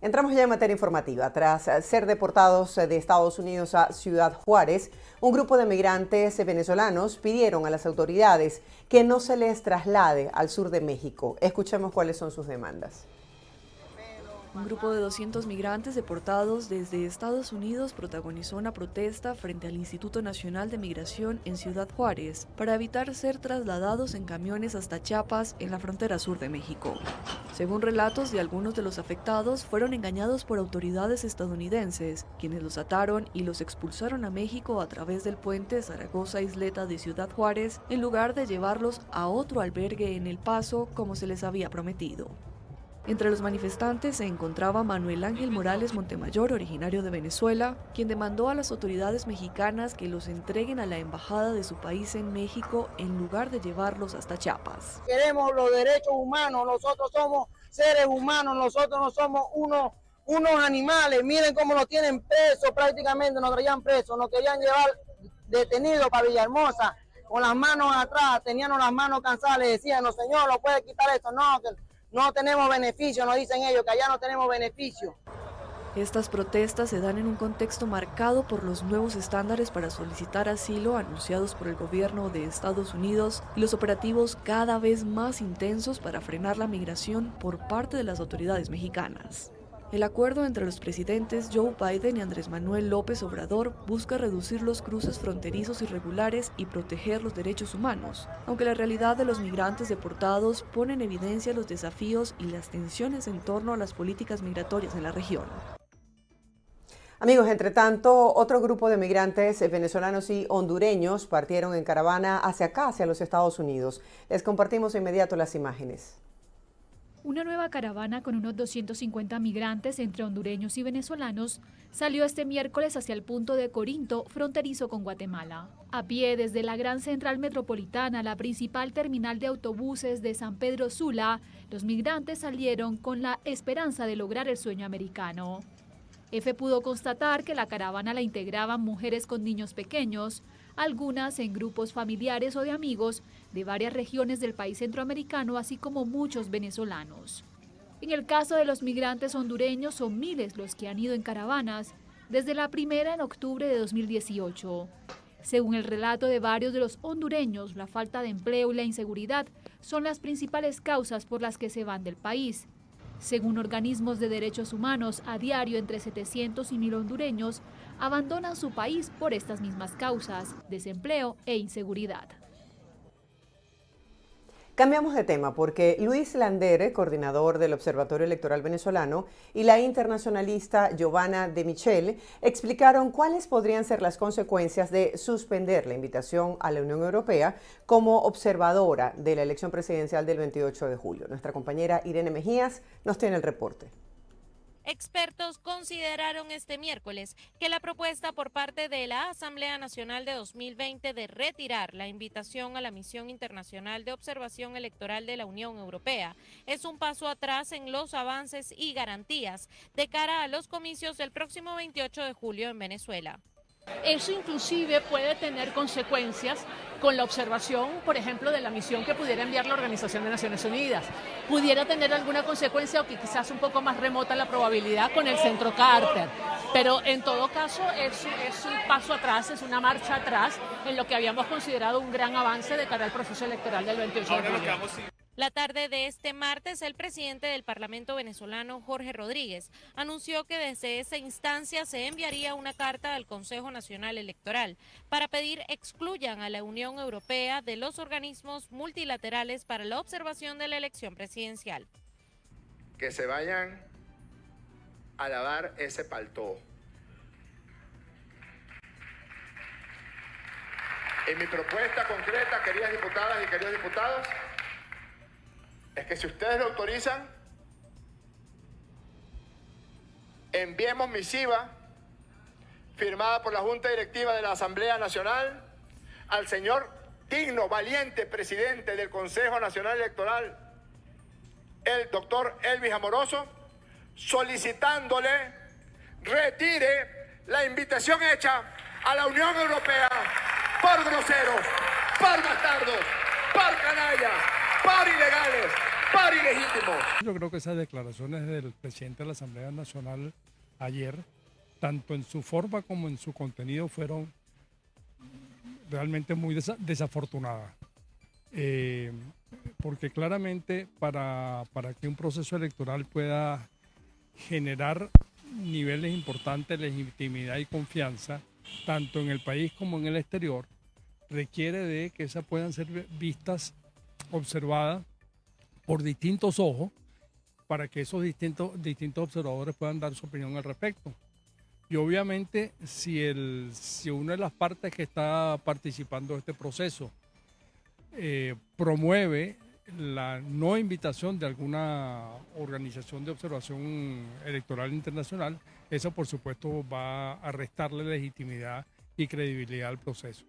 Entramos ya en materia informativa. Tras ser deportados de Estados Unidos a Ciudad Juárez, un grupo de migrantes venezolanos pidieron a las autoridades que no se les traslade al sur de México. Escuchemos cuáles son sus demandas. Un grupo de 200 migrantes deportados desde Estados Unidos protagonizó una protesta frente al Instituto Nacional de Migración en Ciudad Juárez para evitar ser trasladados en camiones hasta Chiapas, en la frontera sur de México. Según relatos de algunos de los afectados, fueron engañados por autoridades estadounidenses, quienes los ataron y los expulsaron a México a través del puente Zaragoza-Isleta de Ciudad Juárez, en lugar de llevarlos a otro albergue en El Paso, como se les había prometido. Entre los manifestantes se encontraba Manuel Ángel Morales Montemayor, originario de Venezuela, quien demandó a las autoridades mexicanas que los entreguen a la embajada de su país en México en lugar de llevarlos hasta Chiapas. Queremos los derechos humanos, nosotros somos seres humanos, nosotros no somos unos animales. Miren cómo nos tienen presos, prácticamente nos traían presos, nos querían llevar detenidos para Villahermosa, con las manos atrás, teníamos las manos cansadas, le decían, no señor, ¿lo puede quitar esto? No, que no tenemos beneficio, nos dicen ellos, que allá no tenemos beneficio. Estas protestas se dan en un contexto marcado por los nuevos estándares para solicitar asilo anunciados por el gobierno de Estados Unidos y los operativos cada vez más intensos para frenar la migración por parte de las autoridades mexicanas. El acuerdo entre los presidentes Joe Biden y Andrés Manuel López Obrador busca reducir los cruces fronterizos irregulares y proteger los derechos humanos, aunque la realidad de los migrantes deportados pone en evidencia los desafíos y las tensiones en torno a las políticas migratorias en la región. Amigos, entre tanto, otro grupo de migrantes venezolanos y hondureños partieron en caravana hacia acá, hacia los Estados Unidos. Les compartimos de inmediato las imágenes. Una nueva caravana con unos 250 migrantes entre hondureños y venezolanos salió este miércoles hacia el punto de Corinto, fronterizo con Guatemala. A pie desde la Gran Central Metropolitana, la principal terminal de autobuses de San Pedro Sula, los migrantes salieron con la esperanza de lograr el sueño americano. EFE pudo constatar que la caravana la integraban mujeres con niños pequeños, algunas en grupos familiares o de amigos de varias regiones del país centroamericano, así como muchos venezolanos. En el caso de los migrantes hondureños, son miles los que han ido en caravanas, desde la primera en octubre de 2018. Según el relato de varios de los hondureños, la falta de empleo y la inseguridad son las principales causas por las que se van del país. Según organismos de derechos humanos, a diario entre 700 y 1000 hondureños abandonan su país por estas mismas causas, desempleo e inseguridad. Cambiamos de tema porque Luis Landere, coordinador del Observatorio Electoral Venezolano, y la internacionalista Giovanna De Michel explicaron cuáles podrían ser las consecuencias de suspender la invitación a la Unión Europea como observadora de la elección presidencial del 28 de julio. Nuestra compañera Irene Mejías nos tiene el reporte. Expertos consideraron este miércoles que la propuesta por parte de la Asamblea Nacional de 2020 de retirar la invitación a la Misión Internacional de Observación Electoral de la Unión Europea es un paso atrás en los avances y garantías de cara a los comicios del próximo 28 de julio en Venezuela. Eso inclusive puede tener consecuencias con la observación, por ejemplo, de la misión que pudiera enviar la Organización de Naciones Unidas. Pudiera tener alguna consecuencia, aunque quizás un poco más remota la probabilidad, con el Centro Carter. Pero en todo caso es un paso atrás, es una marcha atrás en lo que habíamos considerado un gran avance de cara al proceso electoral del 28 de julio. La tarde de este martes, el presidente del Parlamento venezolano, Jorge Rodríguez, anunció que desde esa instancia se enviaría una carta al Consejo Nacional Electoral para pedir excluyan a la Unión Europea de los organismos multilaterales para la observación de la elección presidencial. Que se vayan a lavar ese paltó. Y mi propuesta concreta, queridas diputadas y queridos diputados, es que si ustedes lo autorizan, enviemos misiva firmada por la Junta Directiva de la Asamblea Nacional al señor digno, valiente presidente del Consejo Nacional Electoral, el doctor Elvis Amoroso, solicitándole retire la invitación hecha a la Unión Europea por groseros, por bastardos, por canallas, por ilegales, paro ilegítimo. Yo creo que esas declaraciones del presidente de la Asamblea Nacional ayer, tanto en su forma como en su contenido, fueron realmente muy desafortunadas. Porque claramente para que un proceso electoral pueda generar niveles importantes de legitimidad y confianza, tanto en el país como en el exterior, requiere de que esas puedan ser vistas, observadas por distintos ojos, para que esos distintos observadores puedan dar su opinión al respecto. Y obviamente si una de las partes que está participando de este proceso promueve la no invitación de alguna organización de observación electoral internacional, eso por supuesto va a restarle legitimidad y credibilidad al proceso.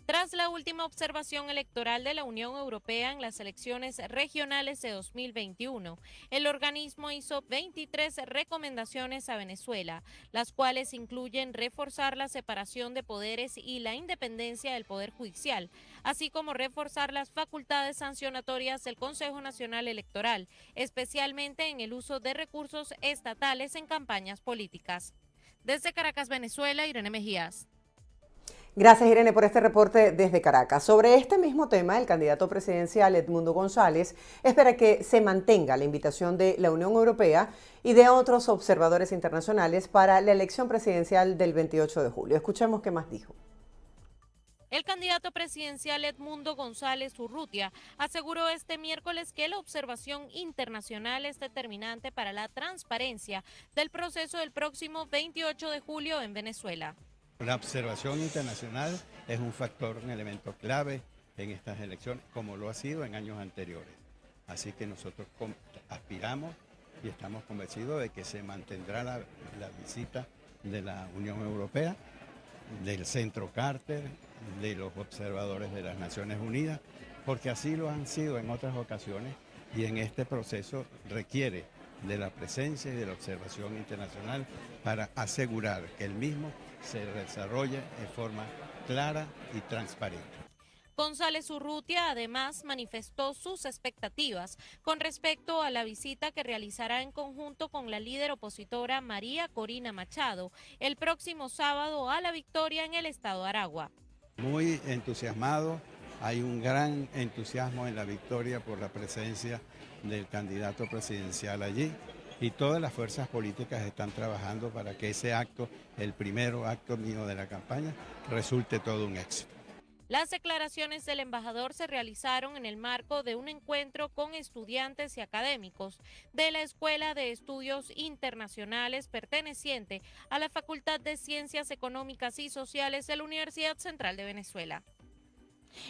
Tras la última observación electoral de la Unión Europea en las elecciones regionales de 2021, el organismo hizo 23 recomendaciones a Venezuela, las cuales incluyen reforzar la separación de poderes y la independencia del Poder Judicial, así como reforzar las facultades sancionatorias del Consejo Nacional Electoral, especialmente en el uso de recursos estatales en campañas políticas. Desde Caracas, Venezuela, Irene Mejías. Gracias, Irene, por este reporte desde Caracas. Sobre este mismo tema, el candidato presidencial Edmundo González espera que se mantenga la invitación de la Unión Europea y de otros observadores internacionales para la elección presidencial del 28 de julio. Escuchemos qué más dijo. El candidato presidencial Edmundo González Urrutia aseguró este miércoles que la observación internacional es determinante para la transparencia del proceso del próximo 28 de julio en Venezuela. La observación internacional es un factor, un elemento clave en estas elecciones, como lo ha sido en años anteriores. Así que nosotros aspiramos y estamos convencidos de que se mantendrá la visita de la Unión Europea, del Centro Carter, de los observadores de las Naciones Unidas, porque así lo han sido en otras ocasiones y en este proceso requiere de la presencia y de la observación internacional para asegurar que el mismo se desarrolle de forma clara y transparente. González Urrutia además manifestó sus expectativas con respecto a la visita que realizará en conjunto con la líder opositora María Corina Machado el próximo sábado a la victoria en el estado de Aragua. Muy entusiasmado, hay un gran entusiasmo en la victoria por la presencia del candidato presidencial allí. Y todas las fuerzas políticas están trabajando para que ese acto, el primero acto mío de la campaña, resulte todo un éxito. Las declaraciones del embajador se realizaron en el marco de un encuentro con estudiantes y académicos de la Escuela de Estudios Internacionales perteneciente a la Facultad de Ciencias Económicas y Sociales de la Universidad Central de Venezuela.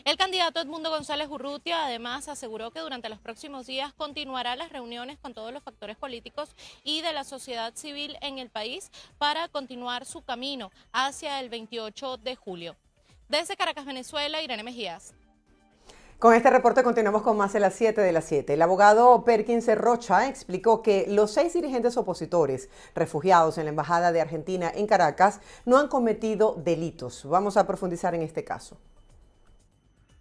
El candidato Edmundo González Urrutia además aseguró que durante los próximos días continuará las reuniones con todos los factores políticos y de la sociedad civil en el país para continuar su camino hacia el 28 de julio. Desde Caracas, Venezuela, Irene Mejías. Con este reporte continuamos con más de las 7 de las 7. El abogado Perkins Rocha explicó que los 6 dirigentes opositores refugiados en la Embajada de Argentina en Caracas no han cometido delitos. Vamos a profundizar en este caso.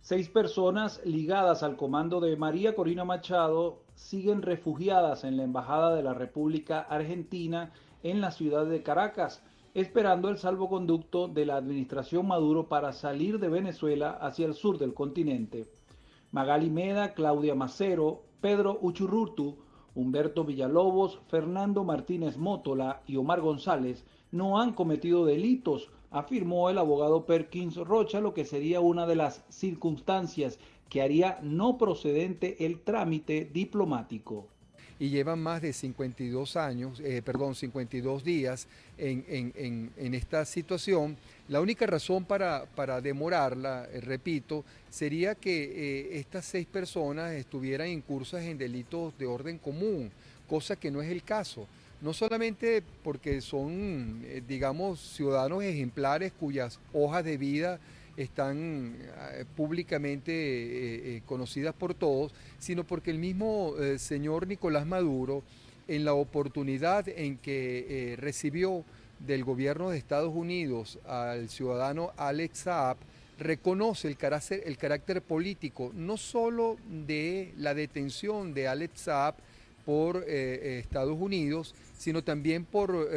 6 personas ligadas al comando de María Corina Machado siguen refugiadas en la Embajada de la República Argentina en la ciudad de Caracas, esperando el salvoconducto de la administración Maduro para salir de Venezuela hacia el sur del continente. Magali Meda, Claudia Macero, Pedro Uchurrutu, Humberto Villalobos, Fernando Martínez Mótola y Omar González no han cometido delitos, afirmó el abogado Perkins Rocha, lo que sería una de las circunstancias que haría no procedente el trámite diplomático. Y llevan más de 52 días en esta situación. La única razón para demorarla, repito, sería que estas 6 personas estuvieran incursas en delitos de orden común, cosa que no es el caso. No solamente porque son, digamos, ciudadanos ejemplares cuyas hojas de vida están públicamente conocidas por todos, sino porque el mismo señor Nicolás Maduro, en la oportunidad en que recibió del gobierno de Estados Unidos al ciudadano Alex Saab, reconoce el carácter político no solo de la detención de Alex Saab por Estados Unidos, sino también por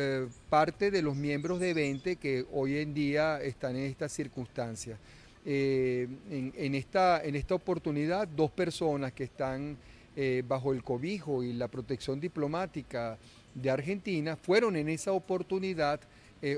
parte de los miembros de 20 que hoy en día están en estas circunstancias. En esta oportunidad, 2 personas que están bajo el cobijo y la protección diplomática de Argentina fueron en esa oportunidad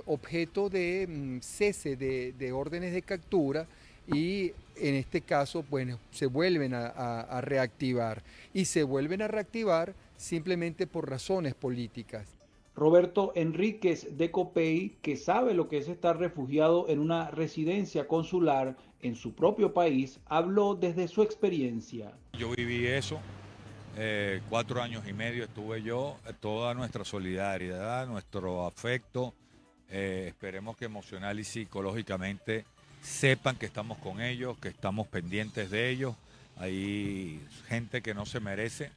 objeto de cese de órdenes de captura y en este caso bueno, se vuelven a reactivar y se vuelven a reactivar simplemente por razones políticas. Roberto Enríquez de Copey, que sabe lo que es estar refugiado en una residencia consular en su propio país, habló desde su experiencia. Yo viví eso, 4 años y medio estuve yo, toda nuestra solidaridad, nuestro afecto, esperemos que emocional y psicológicamente sepan que estamos con ellos, que estamos pendientes de ellos. Hay gente que no se merece.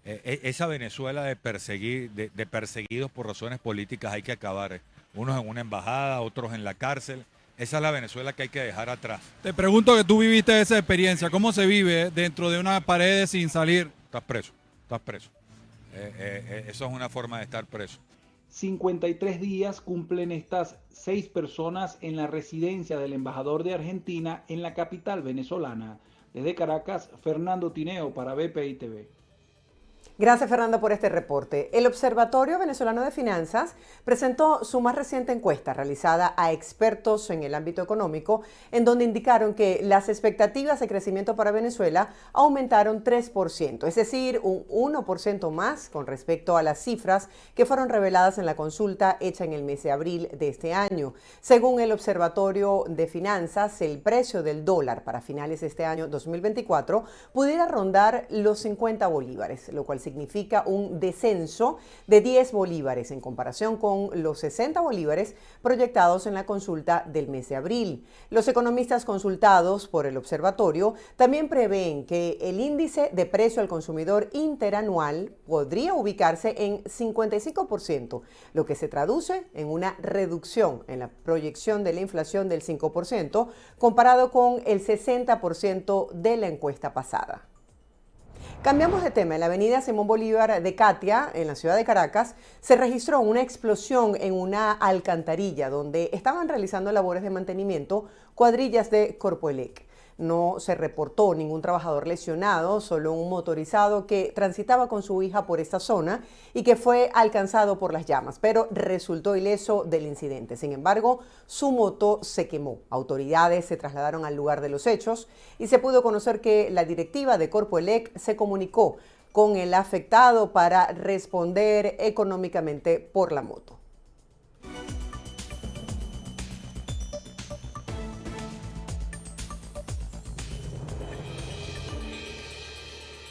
Esa Venezuela de perseguidos por razones políticas hay que acabar. Unos en una embajada, otros en la cárcel. Esa es la Venezuela que hay que dejar atrás. Te pregunto que tú viviste esa experiencia. ¿Cómo se vive dentro de una pared sin salir? Estás preso, estás preso. Eso es una forma de estar preso. 53 días cumplen estas 6 personas en la residencia del embajador de Argentina en la capital venezolana. Desde Caracas, Fernando Tineo para BPI TV. Gracias, Fernando, por este reporte. El Observatorio Venezolano de Finanzas presentó su más reciente encuesta realizada a expertos en el ámbito económico, en donde indicaron que las expectativas de crecimiento para Venezuela aumentaron 3%, es decir, un 1% más con respecto a las cifras que fueron reveladas en la consulta hecha en el mes de abril de este año. Según el Observatorio de Finanzas, el precio del dólar para finales de este año 2024 pudiera rondar los 50 bolívares, lo cual significa un descenso de 10 bolívares en comparación con los 60 bolívares proyectados en la consulta del mes de abril. Los economistas consultados por el observatorio también prevén que el índice de precio al consumidor interanual podría ubicarse en 55%, lo que se traduce en una reducción en la proyección de la inflación del 5% comparado con el 60% de la encuesta pasada. Cambiamos de tema. En la avenida Simón Bolívar de Catia, en la ciudad de Caracas, se registró una explosión en una alcantarilla donde estaban realizando labores de mantenimiento cuadrillas de Corpoelec. No se reportó ningún trabajador lesionado, solo un motorizado que transitaba con su hija por esta zona y que fue alcanzado por las llamas, pero resultó ileso del incidente. Sin embargo, su moto se quemó. Autoridades se trasladaron al lugar de los hechos y se pudo conocer que la directiva de Corpoelec se comunicó con el afectado para responder económicamente por la moto.